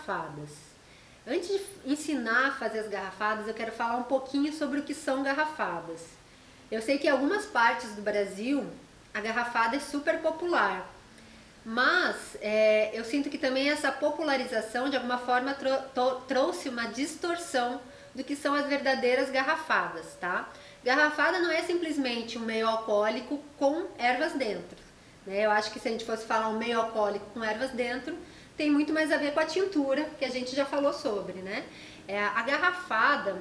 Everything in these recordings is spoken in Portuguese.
garrafadas. Antes de ensinar a fazer as garrafadas, eu quero falar um pouquinho sobre o que são garrafadas. Eu sei que em algumas partes do Brasil a garrafada é super popular, mas eu sinto que também essa popularização de alguma forma trouxe uma distorção do que são as verdadeiras garrafadas, tá? Garrafada não é simplesmente um meio alcoólico com ervas dentro, né? Eu acho que se a gente fosse falar um meio alcoólico com ervas dentro, tem muito mais a ver com a tintura, que a gente já falou sobre, né? A garrafada,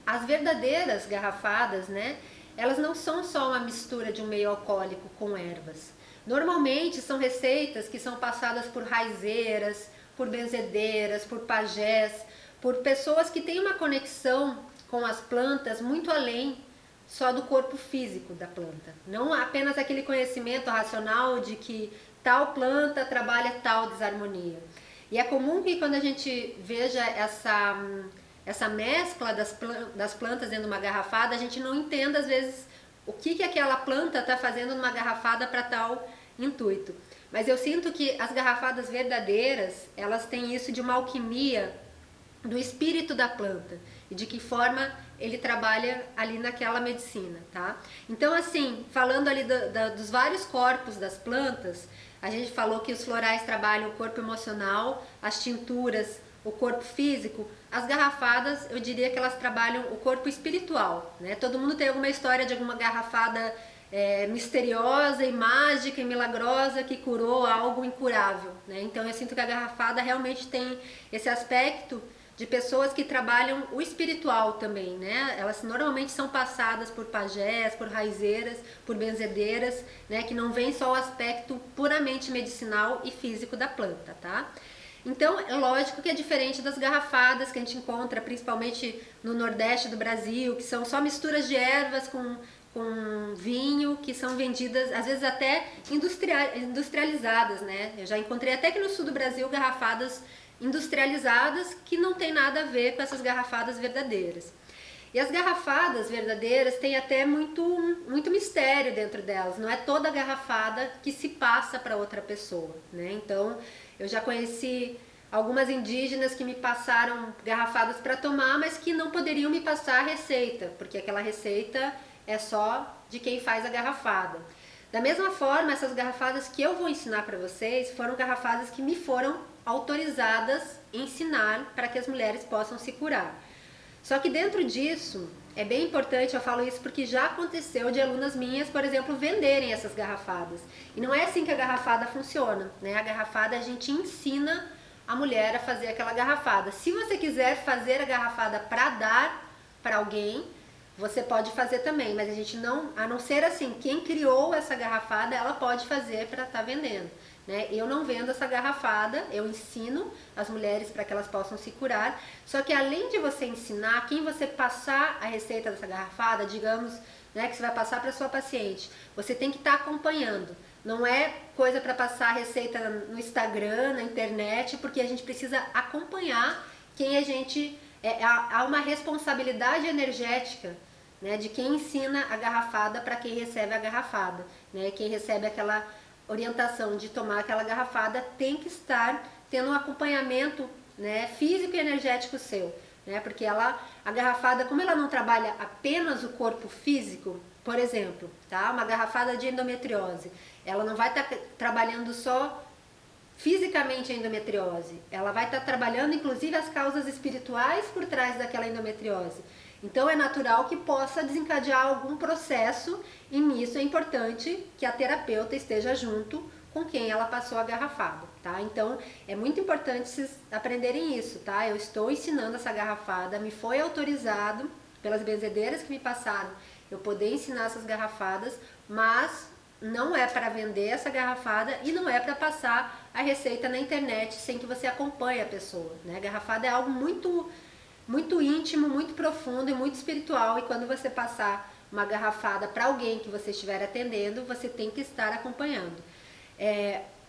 as verdadeiras garrafadas, né? Elas não são só uma mistura de um meio alcoólico com ervas. Normalmente são receitas que são passadas por raizeiras, por benzedeiras, por pajés, por pessoas que têm uma conexão com as plantas muito além só do corpo físico da planta. Não apenas aquele conhecimento racional de que tal planta trabalha tal desarmonia. E é comum que quando a gente veja essa mescla das plantas dentro de uma garrafada, a gente não entenda às vezes o que aquela planta está fazendo numa garrafada para tal intuito. Mas eu sinto que as garrafadas verdadeiras, elas têm isso de uma alquimia do espírito da planta e de que forma ele trabalha ali naquela medicina, tá? Então, assim, falando ali dos vários corpos das plantas, a gente falou que os florais trabalham o corpo emocional, as tinturas, o corpo físico, as garrafadas, eu diria que elas trabalham o corpo espiritual, né? Todo mundo tem alguma história de alguma garrafada misteriosa e mágica e milagrosa que curou algo incurável, né? Então eu sinto que a garrafada realmente tem esse aspecto de pessoas que trabalham o espiritual também, né? Elas normalmente são passadas por pajés, por raizeiras, por benzedeiras, né? Que não vem só o aspecto puramente medicinal e físico da planta, tá? Então, é lógico que é diferente das garrafadas que a gente encontra principalmente no Nordeste do Brasil, que são só misturas de ervas com vinho, que são vendidas, às vezes até industrializadas, né? Eu já encontrei até que no sul do Brasil garrafadas industrializadas que não tem nada a ver com essas garrafadas verdadeiras. E as garrafadas verdadeiras têm até muito mistério dentro delas, não é toda garrafada que se passa para outra pessoa, né? Então, eu já conheci algumas indígenas que me passaram garrafadas para tomar, mas que não poderiam me passar a receita, porque aquela receita é só de quem faz a garrafada. Da mesma forma, essas garrafadas que eu vou ensinar para vocês foram garrafadas que me foram autorizadas a ensinar para que as mulheres possam se curar. Só que dentro disso, é bem importante, eu falo isso porque já aconteceu de alunas minhas, por exemplo, venderem essas garrafadas. E não é assim que a garrafada funciona, né? A garrafada a gente ensina a mulher a fazer aquela garrafada. Se você quiser fazer a garrafada para dar para alguém, você pode fazer também, mas a gente não, a não ser assim, quem criou essa garrafada, ela pode fazer para estar vendendo, né? Eu não vendo essa garrafada, eu ensino as mulheres para que elas possam se curar, só que além de você ensinar, quem você passar a receita dessa garrafada, digamos, né, que você vai passar para sua paciente, você tem que estar acompanhando. Não é coisa para passar a receita no Instagram, na internet, porque a gente precisa acompanhar quem a gente... há uma responsabilidade energética, né, de quem ensina a garrafada para quem recebe a garrafada, né? Quem recebe aquela orientação de tomar aquela garrafada tem que estar tendo um acompanhamento, né, físico e energético seu, né? Porque a garrafada, como ela não trabalha apenas o corpo físico, por exemplo, tá? Uma garrafada de endometriose, ela não vai estar trabalhando só fisicamente a endometriose, ela vai estar trabalhando inclusive as causas espirituais por trás daquela endometriose. Então é natural que possa desencadear algum processo e nisso é importante que a terapeuta esteja junto com quem ela passou a garrafada, tá? Então é muito importante vocês aprenderem isso, tá? Eu estou ensinando essa garrafada, me foi autorizado pelas benzedeiras que me passaram eu poder ensinar essas garrafadas, mas não é para vender essa garrafada e não é para passar a receita na internet sem que você acompanhe a pessoa, né? A garrafada é algo muito íntimo, muito profundo e muito espiritual, e quando você passar uma garrafada para alguém que você estiver atendendo, você tem que estar acompanhando.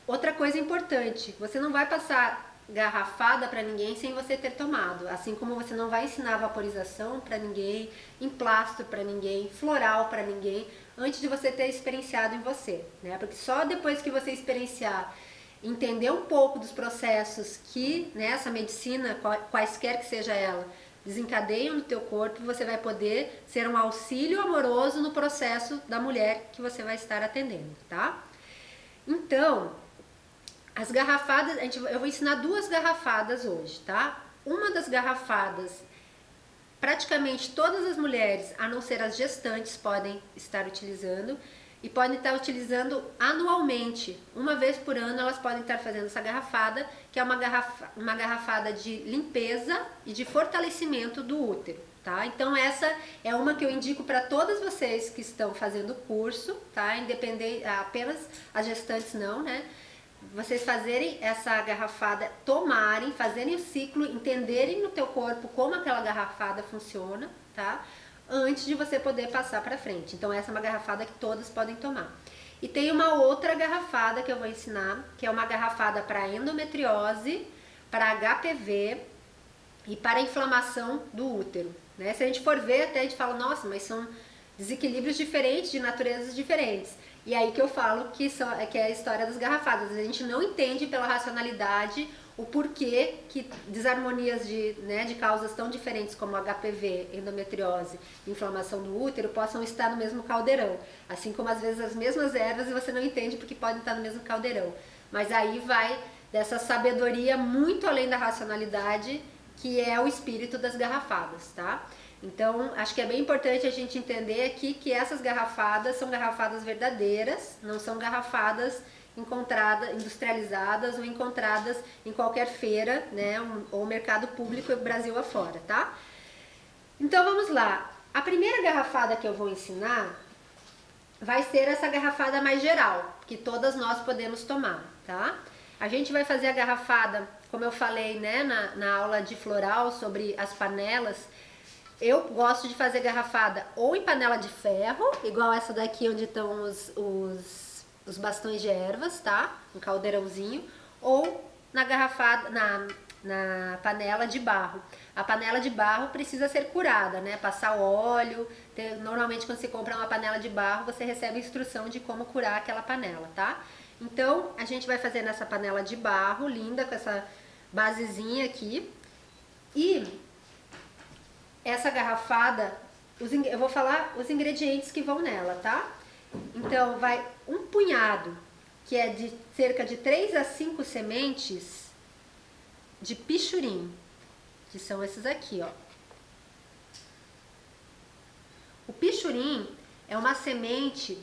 Outra coisa importante, você não vai passar garrafada para ninguém sem você ter tomado, assim como você não vai ensinar vaporização para ninguém, emplasto para ninguém, floral para ninguém, antes de você ter experienciado em você, né? Porque só depois que você experienciar entender um pouco dos processos que essa medicina, quaisquer que seja ela, desencadeiam no teu corpo, você vai poder ser um auxílio amoroso no processo da mulher que você vai estar atendendo, tá? Então, as garrafadas, eu vou ensinar 2 garrafadas hoje, tá? Uma das garrafadas, praticamente todas as mulheres, a não ser as gestantes, podem estar utilizando e podem estar utilizando anualmente. Uma vez por ano elas podem estar fazendo essa garrafada, que é uma garrafada de limpeza e de fortalecimento do útero, tá? Então essa é uma que eu indico para todas vocês que estão fazendo o curso, tá? Independente, apenas as gestantes não, né? Vocês fazerem essa garrafada, tomarem, fazerem o ciclo, entenderem no teu corpo como aquela garrafada funciona, tá? Antes de você poder passar para frente. Então essa é uma garrafada que todas podem tomar. E tem uma outra garrafada que eu vou ensinar, que é uma garrafada para endometriose, para HPV e para inflamação do útero, né? Se a gente for ver, até a gente fala, nossa, mas são desequilíbrios diferentes, de naturezas diferentes. E aí que eu falo que é a história das garrafadas. A gente não entende pela racionalidade o porquê que desarmonias de causas tão diferentes como HPV, endometriose e inflamação do útero possam estar no mesmo caldeirão. Assim como às vezes as mesmas ervas e você não entende porque podem estar no mesmo caldeirão. Mas aí vai dessa sabedoria muito além da racionalidade, que é o espírito das garrafadas, tá? Então, acho que é bem importante a gente entender aqui que essas garrafadas são garrafadas verdadeiras, não são garrafadas industrializadas ou encontradas em qualquer feira, né, ou mercado público Brasil afora, tá? Então, vamos lá. A primeira garrafada que eu vou ensinar vai ser essa garrafada mais geral, que todas nós podemos tomar, tá? A gente vai fazer a garrafada, como eu falei, né, na aula de floral sobre as panelas. Eu gosto de fazer garrafada ou em panela de ferro, igual essa daqui onde estão os bastões de ervas, tá? Um caldeirãozinho, ou na garrafada, na panela de barro. A panela de barro precisa ser curada, né? Passar óleo. Normalmente quando você compra uma panela de barro, você recebe instrução de como curar aquela panela, tá? Então, a gente vai fazer nessa panela de barro, linda, com essa basezinha aqui. E essa garrafada, eu vou falar os ingredientes que vão nela, tá? Então, vai um punhado, que é de cerca de 3 a 5 sementes de pichurim, que são esses aqui, ó. O pichurim é uma semente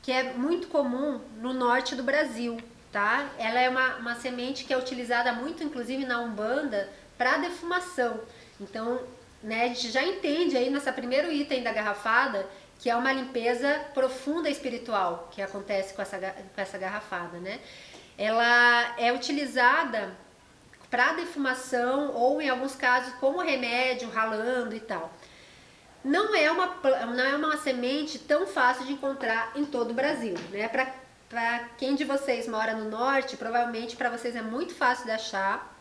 que é muito comum no norte do Brasil, tá? Ela é uma semente que é utilizada muito, inclusive na Umbanda, para defumação. Então, né, a gente já entende aí nessa primeiro item da garrafada que é uma limpeza profunda espiritual que acontece com essa garrafada, né? Ela é utilizada para defumação ou em alguns casos como remédio, ralando e tal. Não é uma semente tão fácil de encontrar em todo o Brasil, né? Para quem de vocês mora no norte, provavelmente para vocês é muito fácil de achar.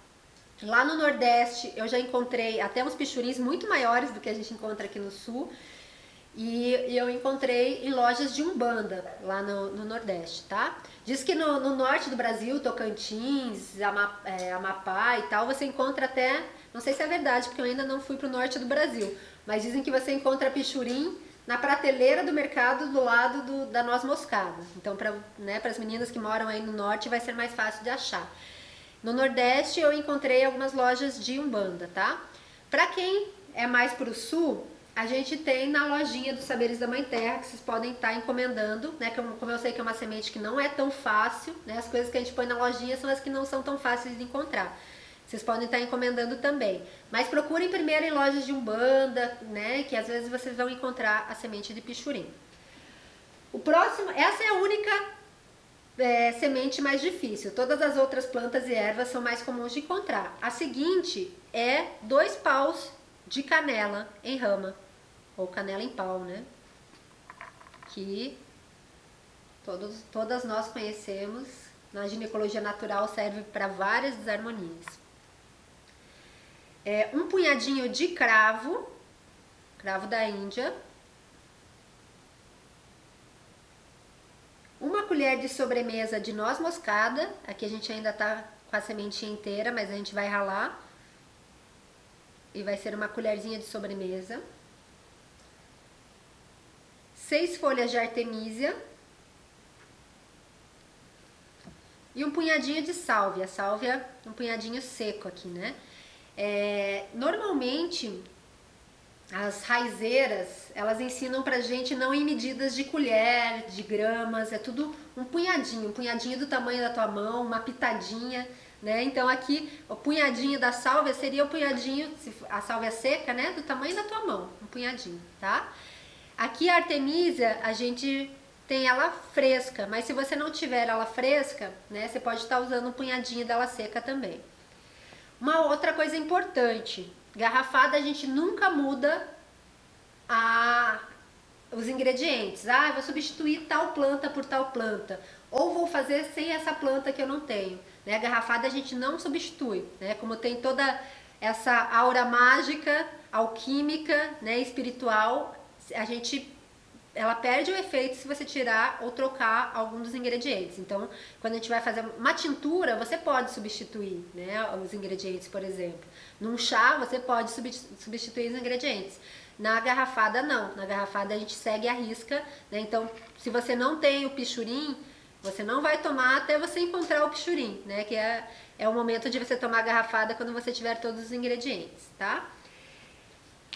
Lá no Nordeste eu já encontrei até uns pichurins muito maiores do que a gente encontra aqui no Sul. E eu encontrei em lojas de Umbanda lá no Nordeste, tá? Diz que no norte do Brasil, Tocantins, Amapá e tal, você encontra até, não sei se é verdade, porque eu ainda não fui pro norte do Brasil, mas dizem que você encontra pichurim na prateleira do mercado do lado da noz moscada. Então, para as meninas que moram aí no norte, vai ser mais fácil de achar. No Nordeste, eu encontrei algumas lojas de Umbanda, tá? Para quem é mais pro sul, a gente tem na lojinha dos Saberes da Mãe Terra, que vocês podem estar encomendando, né? Como eu sei que é uma semente que não é tão fácil, né? As coisas que a gente põe na lojinha são as que não são tão fáceis de encontrar. Vocês podem estar encomendando também. Mas procurem primeiro em lojas de Umbanda, né? Que às vezes vocês vão encontrar a semente de pichurim. O próximo, essa é a única semente mais difícil. Todas as outras plantas e ervas são mais comuns de encontrar. A seguinte é 2 paus de canela em rama, ou canela em pau, né? Que todas nós conhecemos. Na ginecologia natural serve para várias desarmonias. Um punhadinho de cravo da Índia. uma colher de sobremesa de noz moscada. Aqui a gente ainda tá com a sementinha inteira, mas a gente vai ralar. E vai ser uma colherzinha de sobremesa. 6 folhas de artemisia. E um punhadinho de sálvia. Sálvia, um punhadinho seco aqui, né? Normalmente, as raizeiras, elas ensinam pra gente não em medidas de colher, de gramas, é tudo um punhadinho do tamanho da tua mão, uma pitadinha, né? Então aqui, o punhadinho da sálvia seria o punhadinho, a sálvia seca, né? Do tamanho da tua mão, um punhadinho, tá? Aqui a artemisia, a gente tem ela fresca, mas se você não tiver ela fresca, né? Você pode estar usando um punhadinho dela seca também. Uma outra coisa importante, garrafada a gente nunca muda os ingredientes. Ah, eu vou substituir tal planta por tal planta. Ou vou fazer sem essa planta que eu não tenho. Né? A garrafada a gente não substitui. Né? Como tem toda essa aura mágica, alquímica, né, espiritual, ela perde o efeito se você tirar ou trocar algum dos ingredientes. Então, quando a gente vai fazer uma tintura, você pode substituir, né, os ingredientes, por exemplo. Num chá, você pode substituir os ingredientes. Na garrafada, não. Na garrafada, a gente segue a risca. Né? Então, se você não tem o pichurim, você não vai tomar até você encontrar o pichurim, né? Que é o momento de você tomar a garrafada quando você tiver todos os ingredientes, tá?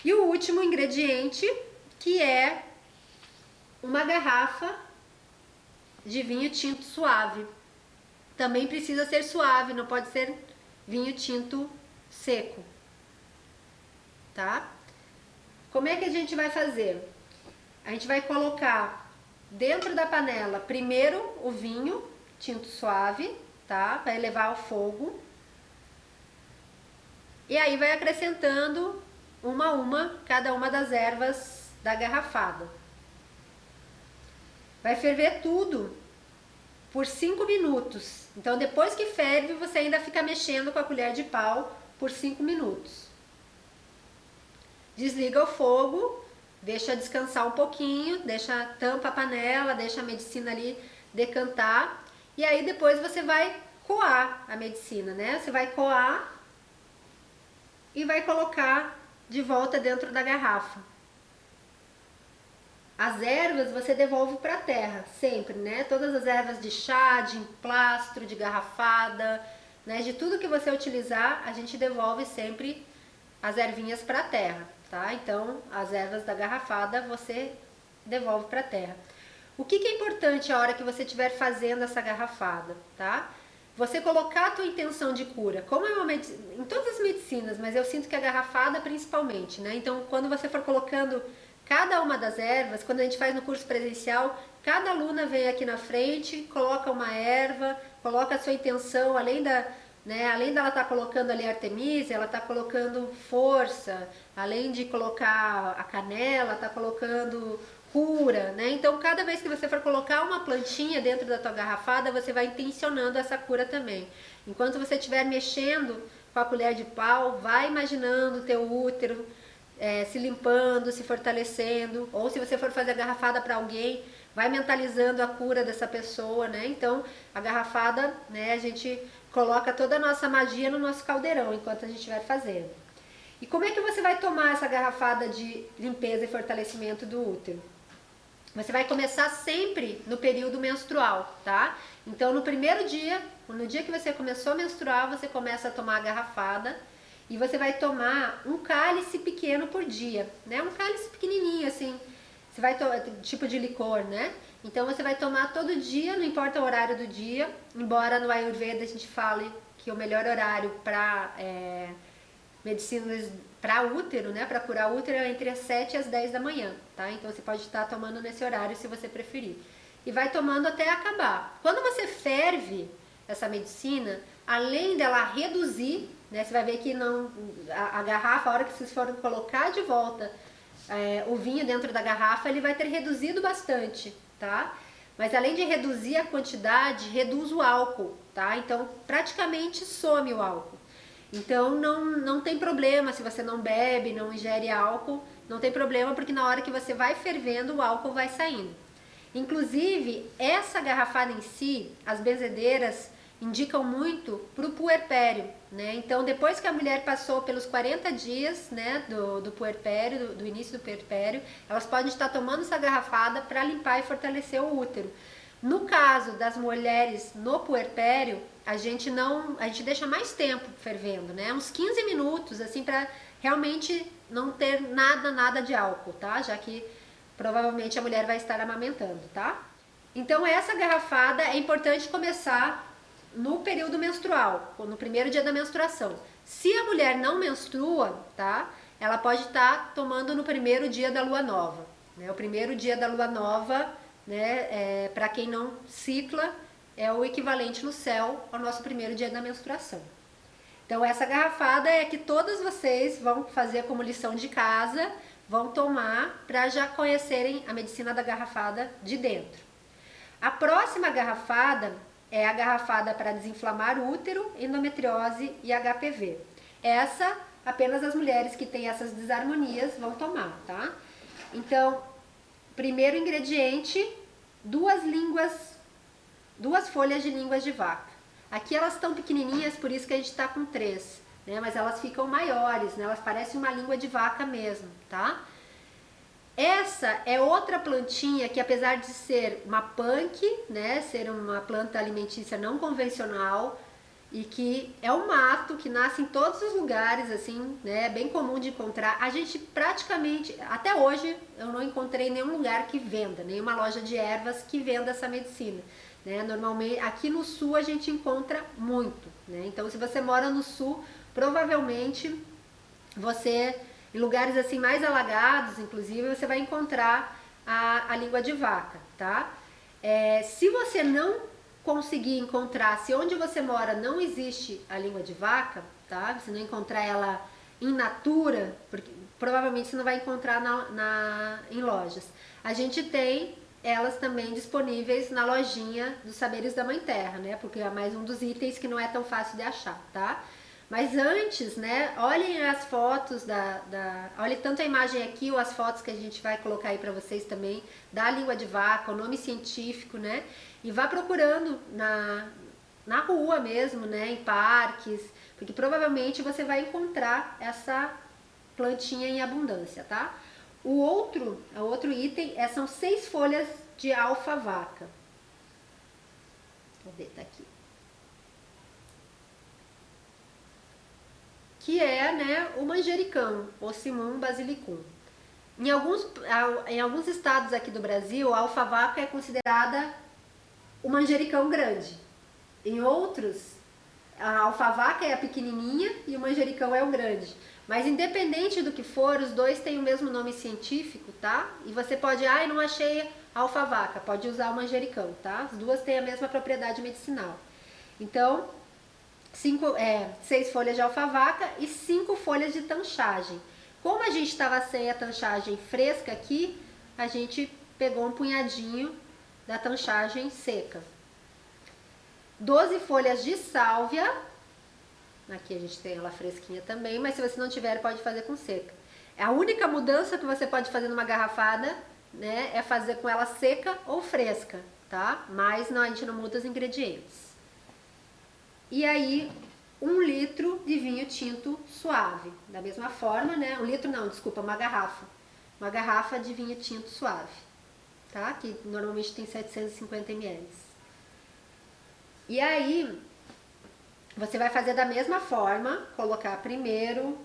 E o último ingrediente, que é uma garrafa de vinho tinto suave. Também precisa ser suave, não pode ser vinho tinto seco, tá? Como é que a gente vai fazer? A gente vai colocar dentro da panela primeiro o vinho tinto suave, tá? Vai levar ao fogo. E aí vai acrescentando uma a uma cada uma das ervas da garrafada. Vai ferver tudo por 5 minutos. Então, depois que ferve, você ainda fica mexendo com a colher de pau por 5 minutos. Desliga o fogo, deixa descansar um pouquinho, tampa a panela, deixa a medicina ali decantar. E aí depois você vai coar a medicina, né? Você vai coar e vai colocar de volta dentro da garrafa. As ervas você devolve para a terra, sempre, né? Todas as ervas de chá, de emplastro, de garrafada, né? De tudo que você utilizar, a gente devolve sempre as ervinhas para a terra, tá? Então, as ervas da garrafada você devolve para a terra. O que é importante a hora que você estiver fazendo essa garrafada, tá? Você colocar a tua intenção de cura, como é em todas as medicinas, mas eu sinto que a garrafada principalmente, né? Então, quando você for colocando cada uma das ervas, quando a gente faz no curso presencial, cada aluna vem aqui na frente, coloca uma erva, coloca a sua intenção, além dela estar colocando ali artemisia, ela está colocando força, além de colocar a canela, está colocando cura, né? Então, cada vez que você for colocar uma plantinha dentro da tua garrafada, você vai intencionando essa cura também. Enquanto você estiver mexendo com a colher de pau, vai imaginando o teu útero, se limpando, se fortalecendo, ou se você for fazer a garrafada para alguém, vai mentalizando a cura dessa pessoa, né? Então, a garrafada, né, a gente coloca toda a nossa magia no nosso caldeirão enquanto a gente estiver fazendo. E como é que você vai tomar essa garrafada de limpeza e fortalecimento do útero? Você vai começar sempre no período menstrual, tá? Então, no primeiro dia, no dia que você começou a menstruar, você começa a tomar a garrafada. E você vai tomar um cálice pequeno por dia, né? Um cálice pequenininho, assim. Você vai tipo de licor, né? Então você vai tomar todo dia, não importa o horário do dia. Embora no Ayurveda a gente fale que o melhor horário para medicinas para útero, né? Para curar útero é entre as 7 e as 10 da manhã, tá? Então você pode estar tomando nesse horário se você preferir. E vai tomando até acabar. Quando você ferve essa medicina, além dela reduzir, né, você vai ver que a garrafa, a hora que vocês forem colocar de volta o vinho dentro da garrafa, ele vai ter reduzido bastante, tá? Mas além de reduzir a quantidade, reduz o álcool, tá? Então praticamente some o álcool. Então não tem problema se você não bebe, não ingere álcool, não tem problema porque na hora que você vai fervendo o álcool vai saindo. Inclusive, essa garrafada em si, as benzedeiras indicam muito para o puerpério, né? Então, depois que a mulher passou pelos 40 dias, né, do puerpério, do início do puerpério, elas podem estar tomando essa garrafada para limpar e fortalecer o útero. No caso das mulheres no puerpério, a gente deixa mais tempo fervendo, né? Uns 15 minutos, assim, para realmente não ter nada de álcool, tá? Já que provavelmente a mulher vai estar amamentando, tá? Então, essa garrafada é importante começar no período menstrual, no primeiro dia da menstruação. Se a mulher não menstrua, tá? Ela pode estar tomando no primeiro dia da lua nova, né? O primeiro dia da lua nova, né? Para quem não cicla, é o equivalente no céu ao nosso primeiro dia da menstruação. Então, essa garrafada é que todas vocês vão fazer como lição de casa, vão tomar para já conhecerem a medicina da garrafada de dentro. A próxima garrafada é a garrafada para desinflamar o útero, endometriose e HPV. Essa, apenas as mulheres que têm essas desarmonias vão tomar, tá? Então, primeiro ingrediente, duas folhas de línguas de vaca. Aqui elas estão pequenininhas, por isso que a gente está com 3, né? Mas elas ficam maiores, né? Elas parecem uma língua de vaca mesmo, tá? Essa é outra plantinha que, apesar de ser uma punk, né, ser uma planta alimentícia não convencional e que é um mato que nasce em todos os lugares, assim, né, é bem comum de encontrar. A gente praticamente, até hoje, eu não encontrei nenhum lugar que venda, nenhuma loja de ervas que venda essa medicina, né? Normalmente, aqui no sul a gente encontra muito, né? Então, se você mora no sul, provavelmente você... Em lugares assim mais alagados, inclusive, você vai encontrar a língua de vaca, tá? Se você não conseguir encontrar, se onde você mora não existe a língua de vaca, tá? Se não encontrar ela in natura, porque provavelmente você não vai encontrar em lojas. A gente tem elas também disponíveis na lojinha dos Saberes da Mãe Terra, né? Porque é mais um dos itens que não é tão fácil de achar, tá? Mas antes, né, olhem as fotos olhem tanto a imagem aqui ou as fotos que a gente vai colocar aí para vocês também, da língua de vaca, o nome científico, né? E vá procurando na rua mesmo, né, em parques, porque provavelmente você vai encontrar essa plantinha em abundância, tá? O outro item são 6 folhas de alfavaca. Cadê? Tá aqui. Que é, né, o manjericão, o Simum basilicum. Em alguns estados aqui do Brasil, a alfavaca é considerada o manjericão grande. Em outros, a alfavaca é a pequenininha e o manjericão é o grande. Mas independente do que for, os dois têm o mesmo nome científico, tá? E você pode, não achei a alfavaca, pode usar o manjericão, tá? As duas têm a mesma propriedade medicinal. Então, 6 folhas de alfavaca e 5 folhas de tanchagem. Como a gente estava sem a tanchagem fresca aqui, a gente pegou um punhadinho da tanchagem seca. 12 folhas de sálvia. Aqui a gente tem ela fresquinha também, mas se você não tiver, pode fazer com seca. A única mudança que você pode fazer numa garrafada, né, é fazer com ela seca ou fresca, tá? Mas não, a gente não muda os ingredientes. E aí, 1 litro de vinho tinto suave. Da mesma forma, né? 1 litro não, desculpa, uma garrafa. Uma garrafa de vinho tinto suave, tá? Que normalmente tem 750 ml. E aí, você vai fazer da mesma forma, colocar primeiro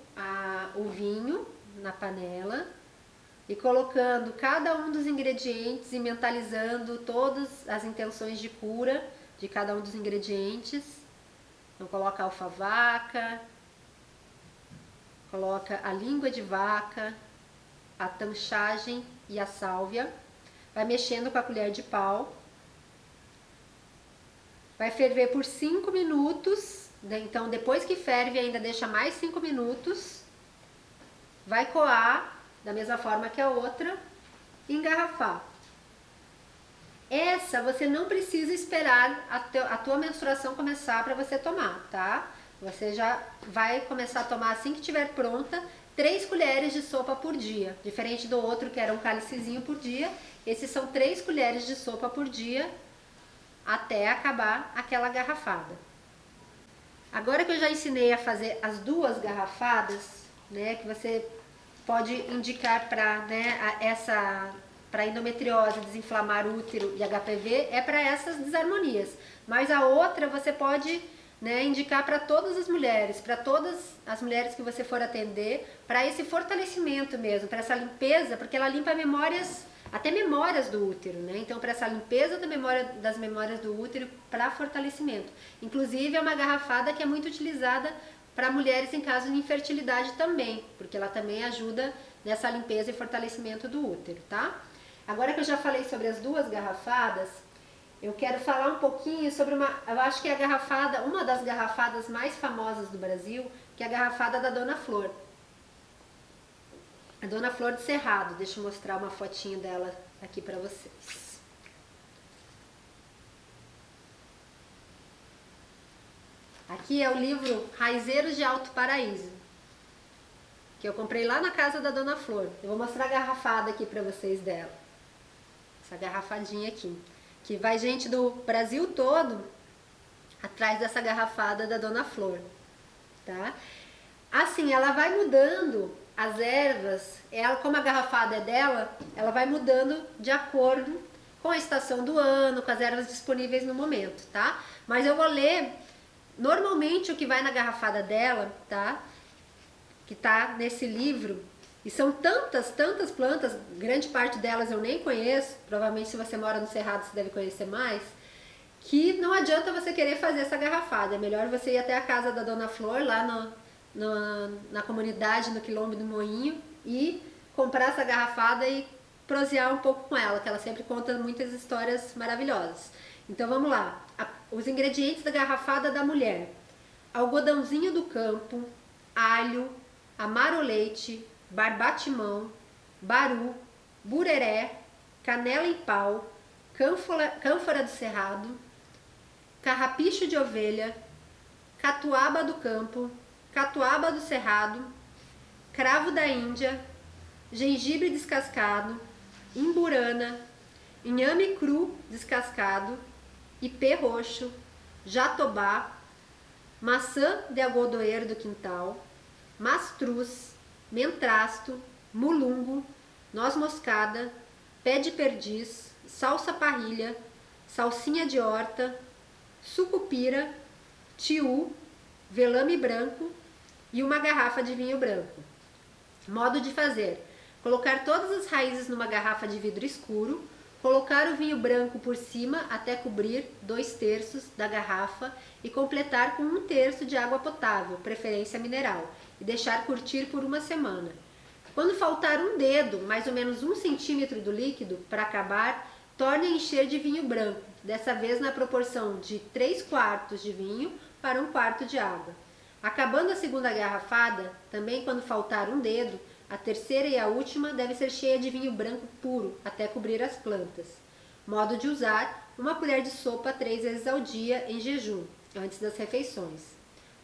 o vinho na panela e colocando cada um dos ingredientes e mentalizando todas as intenções de cura de cada um dos ingredientes. Então, coloca a alfavaca, coloca a língua de vaca, a tanchagem e a sálvia. Vai mexendo com a colher de pau. Vai ferver por 5 minutos. Então, depois que ferve, ainda deixa mais 5 minutos. Vai coar, da mesma forma que a outra, e engarrafar. Essa você não precisa esperar a tua menstruação começar para você tomar, tá? Você já vai começar a tomar assim que estiver pronta. 3 colheres de sopa por dia. Diferente do outro que era um cálicezinho por dia, esses são 3 colheres de sopa por dia até acabar aquela garrafada. Agora que eu já ensinei a fazer as 2 garrafadas, né, que você pode indicar para, né, para endometriose, desinflamar útero e HPV, é para essas desarmonias. Mas a outra você pode, né, indicar para todas as mulheres, para todas as mulheres que você for atender, para esse fortalecimento mesmo, para essa limpeza, porque ela limpa memórias, até memórias do útero, né? Então, para essa limpeza das memórias do útero, para fortalecimento. Inclusive, é uma garrafada que é muito utilizada para mulheres em caso de infertilidade também, porque ela também ajuda nessa limpeza e fortalecimento do útero, tá? Agora que eu já falei sobre as 2 garrafadas, eu quero falar um pouquinho sobre eu acho que é a garrafada, uma das garrafadas mais famosas do Brasil, que é a garrafada da Dona Flor. A Dona Flor de Cerrado, deixa eu mostrar uma fotinho dela aqui para vocês. Aqui é o livro Raizeiros de Alto Paraíso, que eu comprei lá na casa da Dona Flor. Eu vou mostrar a garrafada aqui para vocês dela. Essa garrafadinha aqui, que vai gente do Brasil todo atrás dessa garrafada da Dona Flor, tá? Assim, ela vai mudando as ervas, como a garrafada é dela, ela vai mudando de acordo com a estação do ano, com as ervas disponíveis no momento, tá? Mas eu vou ler normalmente o que vai na garrafada dela, tá? Que tá nesse livro. E são tantas plantas, grande parte delas eu nem conheço, provavelmente se você mora no Cerrado você deve conhecer mais, que não adianta você querer fazer essa garrafada. É melhor você ir até a casa da Dona Flor, lá na comunidade, no Quilombo do Moinho, e comprar essa garrafada e prosear um pouco com ela, que ela sempre conta muitas histórias maravilhosas. Então vamos lá, os ingredientes da garrafada da mulher: algodãozinho do campo, alho, amaro-leite, barbatimão, baru, bureré, canela em pau, cânfora do cerrado, carrapicho de ovelha, catuaba do campo, catuaba do cerrado, cravo da Índia, gengibre descascado, imburana, inhame cru descascado, ipê roxo, jatobá, maçã de algodoeiro do quintal, mastruz, mentrasto, mulungo, noz moscada, pé de perdiz, salsa parrilha, salsinha de horta, sucupira, tiu, velame branco e uma garrafa de vinho branco. Modo de fazer: colocar todas as raízes numa garrafa de vidro escuro, colocar o vinho branco por cima até cobrir 2/3 da garrafa e completar com 1/3 de água potável, preferência mineral, e deixar curtir por uma semana. Quando faltar um dedo, mais ou menos 1 centímetro do líquido, para acabar, torne a encher de vinho branco, dessa vez na proporção de 3/4 de vinho para 1/4 de água. Acabando a segunda garrafada, também quando faltar um dedo, a terceira e a última deve ser cheia de vinho branco puro, até cobrir as plantas. Modo de usar: 1 colher de sopa 3 vezes ao dia em jejum, antes das refeições.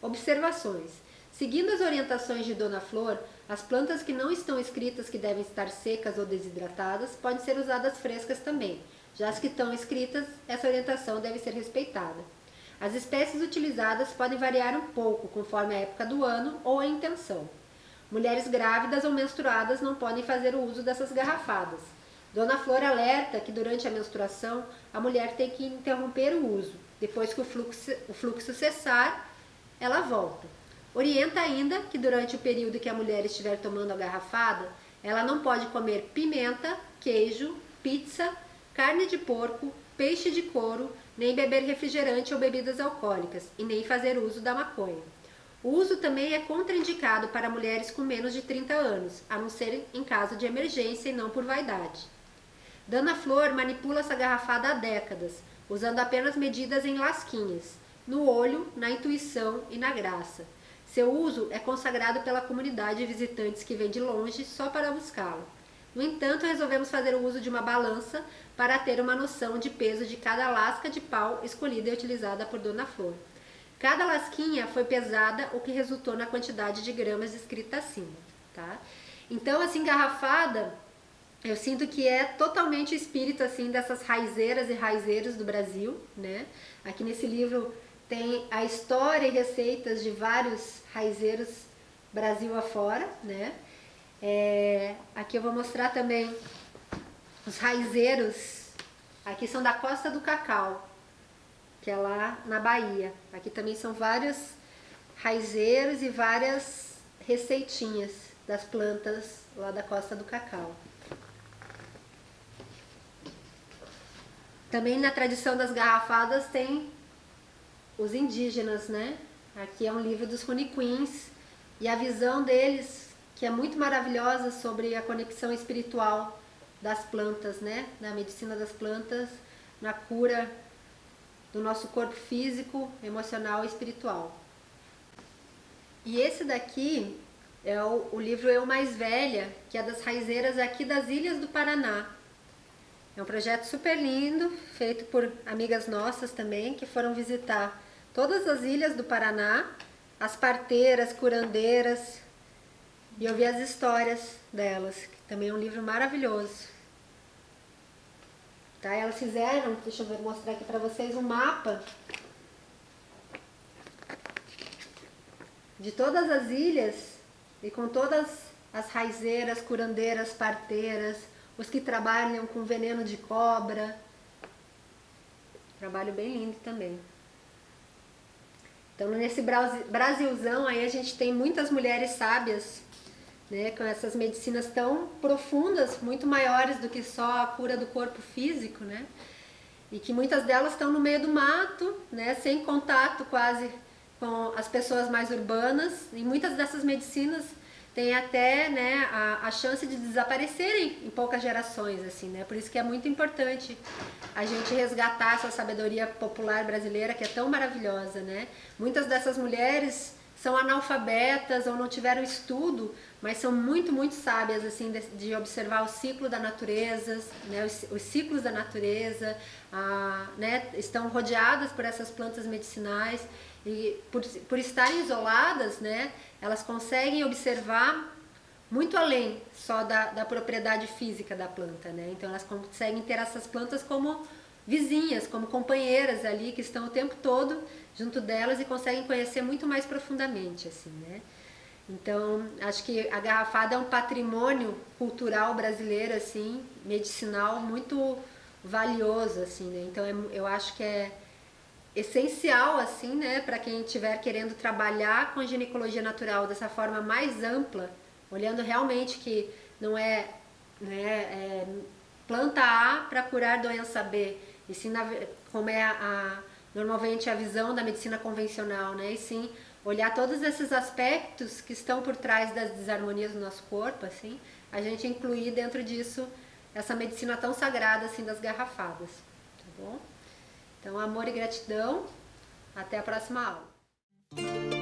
Observações: seguindo as orientações de Dona Flor, as plantas que não estão escritas que devem estar secas ou desidratadas podem ser usadas frescas também. Já as que estão escritas, essa orientação deve ser respeitada. As espécies utilizadas podem variar um pouco conforme a época do ano ou a intenção. Mulheres grávidas ou menstruadas não podem fazer o uso dessas garrafadas. Dona Flor alerta que durante a menstruação a mulher tem que interromper o uso. Depois que o fluxo cessar, ela volta. Orienta ainda que durante o período que a mulher estiver tomando a garrafada, ela não pode comer pimenta, queijo, pizza, carne de porco, peixe de couro, nem beber refrigerante ou bebidas alcoólicas, e nem fazer uso da maconha. O uso também é contraindicado para mulheres com menos de 30 anos, a não ser em caso de emergência e não por vaidade. Dona Flor manipula essa garrafada há décadas, usando apenas medidas em lasquinhas, no olho, na intuição e na graça. Seu uso é consagrado pela comunidade de visitantes que vem de longe só para buscá-lo. No entanto, resolvemos fazer o uso de uma balança para ter uma noção de peso de cada lasca de pau escolhida e utilizada por Dona Flor. Cada lasquinha foi pesada, o que resultou na quantidade de gramas descrita acima. tá? Então, assim, garrafada, eu sinto que é totalmente o espírito, assim, dessas raizeiras e raizeiros do Brasil, né? Aqui nesse livro tem a história e receitas de vários raizeiros Brasil afora, né? Aqui eu vou mostrar também os raizeiros, aqui são da Costa do Cacau, que é lá na Bahia. Aqui também são vários raizeiros e várias receitinhas das plantas lá da Costa do Cacau. Também na tradição das garrafadas tem os indígenas, né? Aqui é um livro dos Runicuins e a visão deles, que é muito maravilhosa, sobre a conexão espiritual das plantas, né? Da medicina das plantas, na cura do nosso corpo físico, emocional e espiritual. E esse daqui é o livro Eu Mais Velha, que é das raizeiras aqui das Ilhas do Paraná. É um projeto super lindo, feito por amigas nossas também, que foram visitar todas as ilhas do Paraná, as parteiras, curandeiras, e ouvir as histórias delas, que também é um livro maravilhoso. Tá? Elas fizeram, deixa eu mostrar aqui para vocês, um mapa de todas as ilhas e com todas as raizeiras, curandeiras, parteiras, os que trabalham com veneno de cobra. Trabalho bem lindo também. Então, nesse Brasilzão aí a gente tem muitas mulheres sábias, né, com essas medicinas tão profundas, muito maiores do que só a cura do corpo físico, né? E que muitas delas estão no meio do mato, né, sem contato quase com as pessoas mais urbanas, e muitas dessas medicinas têm até, né, a chance de desaparecerem em poucas gerações, assim, né? Por isso que é muito importante a gente resgatar essa sabedoria popular brasileira, que é tão maravilhosa, né? Muitas dessas mulheres são analfabetas ou não tiveram estudo, mas são muito, muito sábias, assim, de observar o ciclo da natureza, né, os ciclos da natureza, né, estão rodeadas por essas plantas medicinais e por estarem isoladas, né, elas conseguem observar muito além só da propriedade física da planta, né, então elas conseguem ter essas plantas como vizinhas, como companheiras ali, que estão o tempo todo junto delas e conseguem conhecer muito mais profundamente, assim, né. Então, acho que a garrafada é um patrimônio cultural brasileiro, assim, medicinal, muito valioso, assim, né? Então, eu acho que é essencial, assim, né, para quem estiver querendo trabalhar com ginecologia natural dessa forma mais ampla, olhando realmente que não é, né, planta A para curar doença B, e sim como é normalmente a visão da medicina convencional, né? E sim olhar todos esses aspectos que estão por trás das desarmonias do nosso corpo, assim, a gente incluir dentro disso essa medicina tão sagrada, assim, das garrafadas, tá bom? Então, amor e gratidão, até a próxima aula.